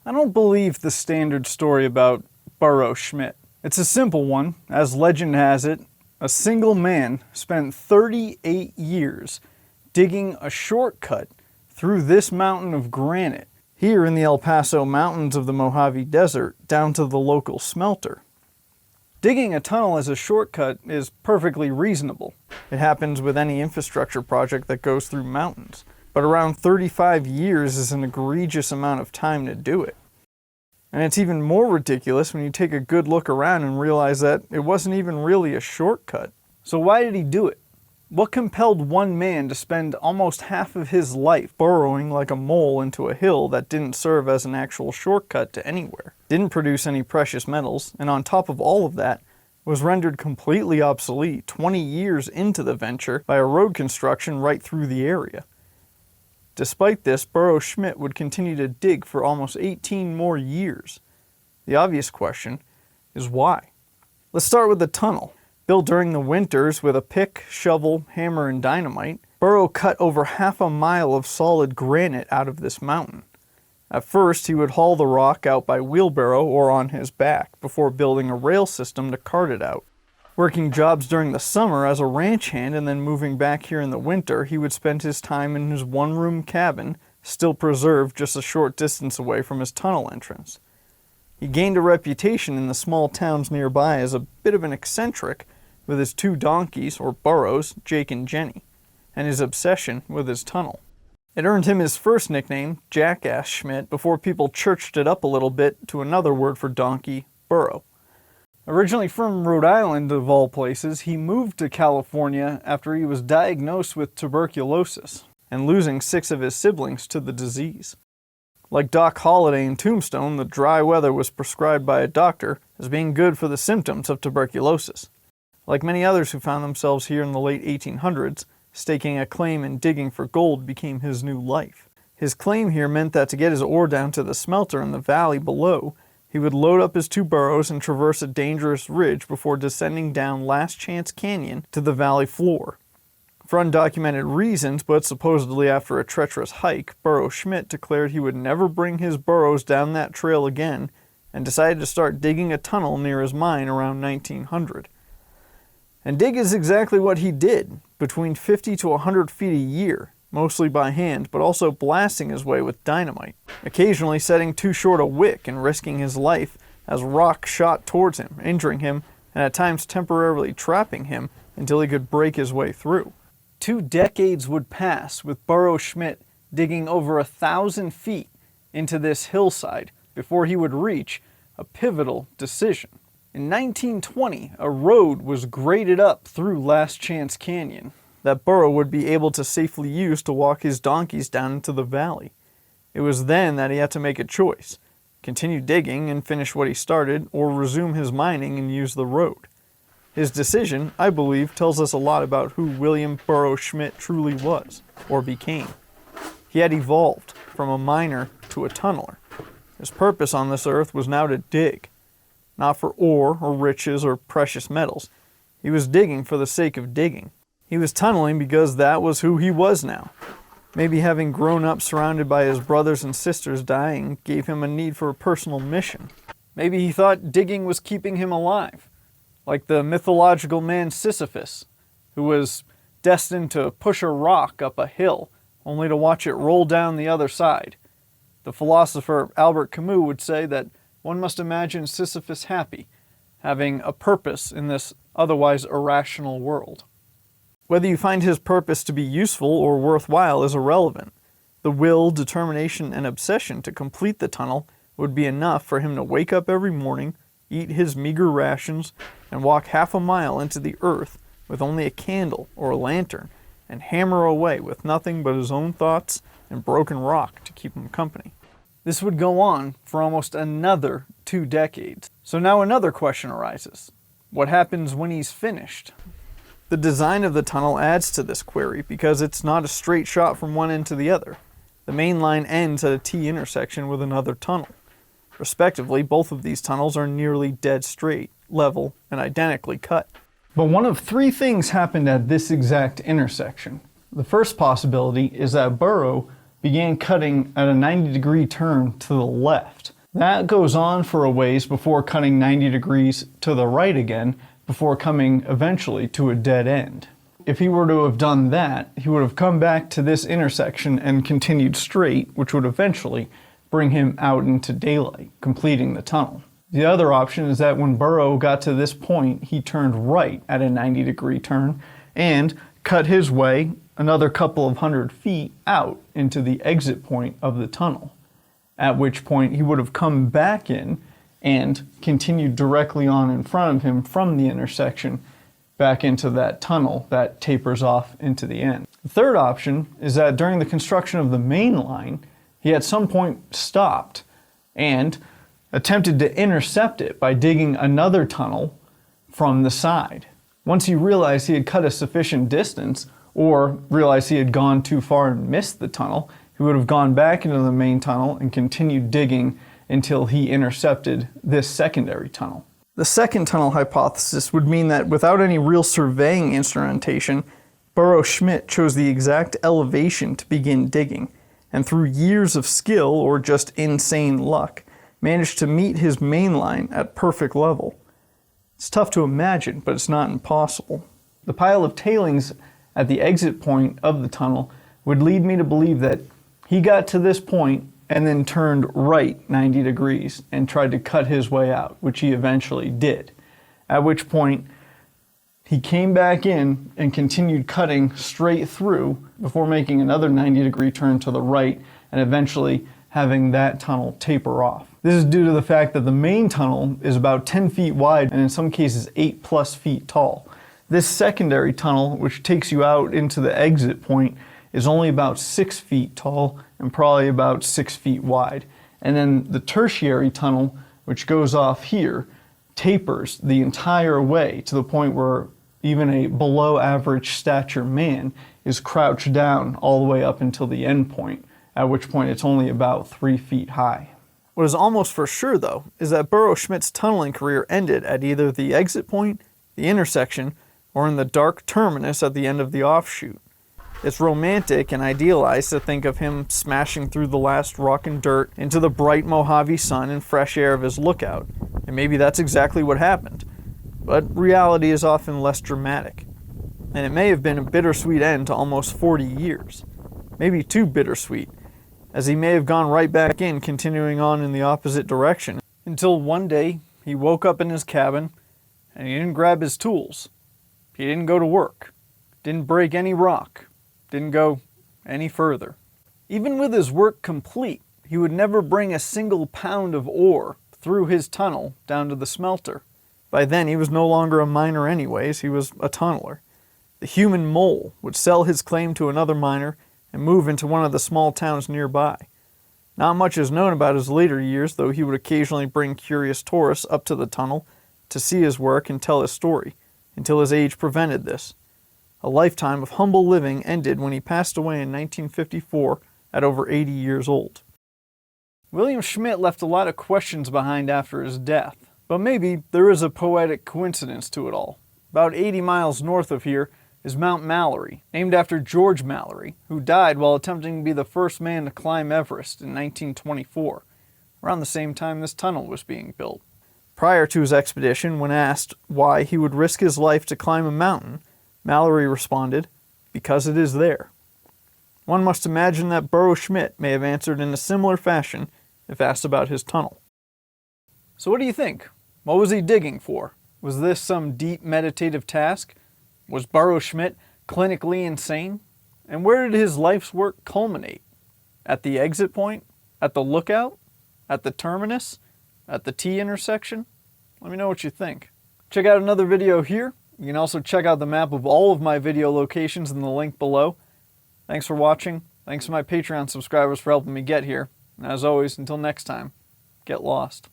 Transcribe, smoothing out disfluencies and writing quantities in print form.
I don't believe the standard story about Burro Schmidt. It's a simple one. As legend has it, a single man spent 38 years digging a shortcut through this mountain of granite here in the El Paso mountains of the Mojave Desert down to the local smelter. Digging a tunnel as a shortcut is perfectly reasonable. It happens with any infrastructure project that goes through mountains. But around 35 years is an egregious amount of time to do it. And it's even more ridiculous when you take a good look around and realize that it wasn't even really a shortcut. So why did he do it? What compelled one man to spend almost half of his life burrowing like a mole into a hill that didn't serve as an actual shortcut to anywhere, didn't produce any precious metals, and on top of all of that, was rendered completely obsolete 20 years into the venture by a road construction right through the area? Despite this, Burro Schmidt would continue to dig for almost 18 more years. The obvious question is why? Let's start with the tunnel. Built during the winters with a pick, shovel, hammer, and dynamite, Burro cut over half a mile of solid granite out of this mountain. At first, he would haul the rock out by wheelbarrow or on his back before building a rail system to cart it out. Working jobs during the summer as a ranch hand and then moving back here in the winter, he would spend his time in his one-room cabin, still preserved just a short distance away from his tunnel entrance. He gained a reputation in the small towns nearby as a bit of an eccentric with his two donkeys, or burros, Jake and Jenny, and his obsession with his tunnel. It earned him his first nickname, Jackass Schmidt, before people churched it up a little bit to another word for donkey, burro. Originally from Rhode Island, of all places, he moved to California after he was diagnosed with tuberculosis and losing 6 of his siblings to the disease. Like Doc Holliday in Tombstone, the dry weather was prescribed by a doctor as being good for the symptoms of tuberculosis. Like many others who found themselves here in the late 1800s, staking a claim and digging for gold became his new life. His claim here meant that to get his ore down to the smelter in the valley below, he would load up his 2 burros and traverse a dangerous ridge before descending down Last Chance Canyon to the valley floor. For undocumented reasons, but supposedly after a treacherous hike, Burro Schmidt declared he would never bring his burros down that trail again and decided to start digging a tunnel near his mine around 1900. And dig is exactly what he did, between 50 to 100 feet a year, mostly by hand, but also blasting his way with dynamite, occasionally setting too short a wick and risking his life as rock shot towards him, injuring him, and at times temporarily trapping him until he could break his way through. 2 decades would pass with Burro Schmidt digging over 1,000 feet into this hillside before he would reach a pivotal decision. In 1920, a road was graded up through Last Chance Canyon that Burro would be able to safely use to walk his donkeys down into the valley. It was then that he had to make a choice: continue digging and finish what he started, or resume his mining and use the road. His decision, I believe, tells us a lot about who William Burro Schmidt truly was, or became. He had evolved from a miner to a tunneler. His purpose on this earth was now to dig, not for ore or riches or precious metals. He was digging for the sake of digging. He was tunneling because that was who he was now. Maybe having grown up surrounded by his brothers and sisters dying gave him a need for a personal mission. Maybe he thought digging was keeping him alive, like the mythological man Sisyphus, who was destined to push a rock up a hill, only to watch it roll down the other side. The philosopher Albert Camus would say that one must imagine Sisyphus happy, having a purpose in this otherwise irrational world. Whether you find his purpose to be useful or worthwhile is irrelevant. The will, determination, and obsession to complete the tunnel would be enough for him to wake up every morning, eat his meager rations, and walk half a mile into the earth with only a candle or a lantern, and hammer away with nothing but his own thoughts and broken rock to keep him company. This would go on for almost another 2 decades. So now another question arises. What happens when he's finished? The design of the tunnel adds to this query because it's not a straight shot from one end to the other. The main line ends at a T intersection with another tunnel. Respectively, both of these tunnels are nearly dead straight, level, and identically cut. But one of 3 things happened at this exact intersection. The first possibility is that Burro began cutting at a 90-degree turn to the left, That goes on for a ways before cutting 90 degrees to the right again, before coming eventually to a dead end. If he were to have done that, he would have come back to this intersection and continued straight, which would eventually bring him out into daylight, completing the tunnel. The other option is that when Burro got to this point, he turned right at a 90-degree turn and cut his way another couple of 100 feet out into the exit point of the tunnel, at which point he would have come back in and continued directly on in front of him from the intersection back into that tunnel that tapers off into the end. The third option is that during the construction of the main line, he at some point stopped and attempted to intercept it by digging another tunnel from the side. Once he realized he had cut a sufficient distance, or realized he had gone too far and missed the tunnel, he would have gone back into the main tunnel and continued digging until he intercepted this secondary tunnel. The second tunnel hypothesis would mean that without any real surveying instrumentation, Burro Schmidt chose the exact elevation to begin digging, and through years of skill or just insane luck, managed to meet his main line at perfect level. It's tough to imagine, but it's not impossible. The pile of tailings at the exit point of the tunnel would lead me to believe that he got to this point and then turned right 90 degrees and tried to cut his way out, which he eventually did. At which point, he came back in and continued cutting straight through before making another 90-degree turn to the right and eventually having that tunnel taper off. This is due to the fact that the main tunnel is about 10 feet wide and in some cases 8+ feet tall. This secondary tunnel, which takes you out into the exit point, is only about 6 feet tall and probably about 6 feet wide. And then the tertiary tunnel, which goes off here, tapers the entire way to the point where even a below average stature man is crouched down all the way up until the end point, at which point it's only about 3 feet high. What is almost for sure, though, is that Burro Schmidt's tunneling career ended at either the exit point, the intersection, or in the dark terminus at the end of the offshoot. It's romantic and idealized to think of him smashing through the last rock and dirt into the bright Mojave sun and fresh air of his lookout, and maybe that's exactly what happened. But reality is often less dramatic, and it may have been a bittersweet end to almost 40 years. Maybe too bittersweet, as he may have gone right back in, continuing on in the opposite direction, until one day he woke up in his cabin and he didn't grab his tools. He didn't go to work, didn't break any rock, didn't go any further. Even with his work complete, he would never bring a single pound of ore through his tunnel down to the smelter. By then he was no longer a miner anyways, he was a tunneler. The human mole would sell his claim to another miner and move into one of the small towns nearby. Not much is known about his later years, though he would occasionally bring curious tourists up to the tunnel to see his work and tell his story, until his age prevented this. A lifetime of humble living ended when he passed away in 1954 at over 80 years old. William Schmidt left a lot of questions behind after his death, but maybe there is a poetic coincidence to it all. About 80 miles north of here is Mount Mallory, named after George Mallory, who died while attempting to be the first man to climb Everest in 1924, around the same time this tunnel was being built. Prior to his expedition, when asked why he would risk his life to climb a mountain, Mallory responded, "Because it is there." One must imagine that Burro Schmidt may have answered in a similar fashion if asked about his tunnel. So what do you think? What was he digging for? Was this some deep meditative task? Was Burro Schmidt clinically insane? And where did his life's work culminate? At the exit point? At the lookout? At the terminus? At the T intersection? Let me know what you think. Check out another video here. You can also check out the map of all of my video locations in the link below. Thanks for watching. Thanks to my Patreon subscribers for helping me get here. And as always, until next time, get lost.